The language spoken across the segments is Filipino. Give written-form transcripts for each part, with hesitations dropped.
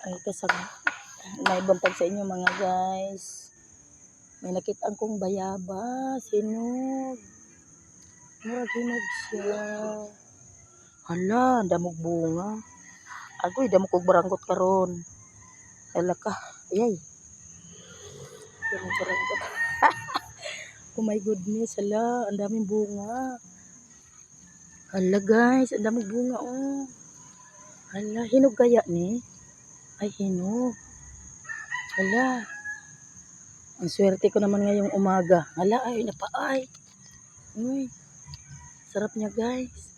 Ay, kasag may buntag sa inyo mga guys. May nakita kong bayabas, hinog. Murag hinog siya. Hala, damog bunga. Agoy, damog kog baranggot karon. Hala ka, ayay. Damog baranggot. Oh my goodness, hala, ang daming bunga. Hala guys, ang daming bunga oh. Hala, hinog kaya ni? Ay, hinog. Hala. Ang swerte ko naman ngayong umaga. Hala, ay, napaay. Uy, sarap niya guys.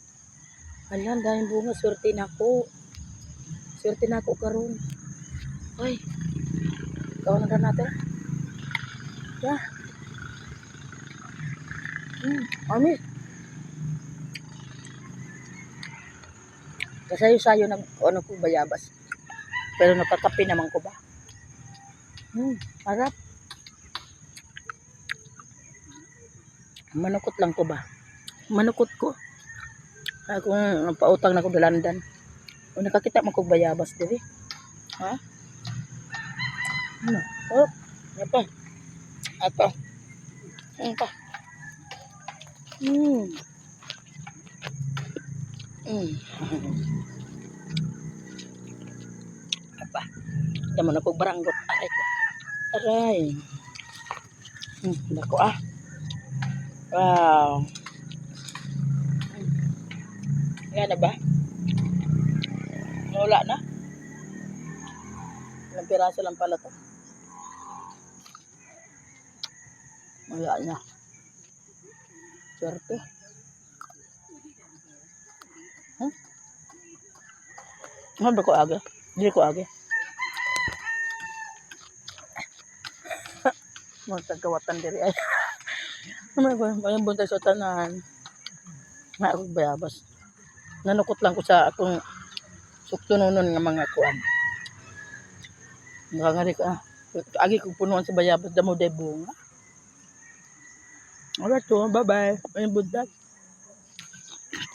Hala, ang daming bunga. Swerte na ako. Swerte na ako karon. Ay, kawan na natin. Yeah. Ami. Kasayo-sayo ng ano ko bayabas. Pero nakakape naman ko ba? Harap. Manukot lang ko ba? Manukot ko. Kung pautang na ko dalandan. O nakakita man kog bayabas diri. Ha? Ano? Oh, apa? Apa? Apa? Apa? Damo na kog baranggot. Aray ko. Aray. Dako ah. Wow. Yan na ba? Wala na? Ilang piraso lang pala to. Wala na. Swerte. Ano ba ko aga? Hindi ko aga. Magkagawatan diri ay. Ano ba? Mayang buntay sa tanan. Nga ako bayabas. Nanukot lang ko sa akong suktunonon nga mga kuan. Ngari ka. Agi ko punuan sa bayabas damo day bunga. Alright, bye-bye. Mayang buntay.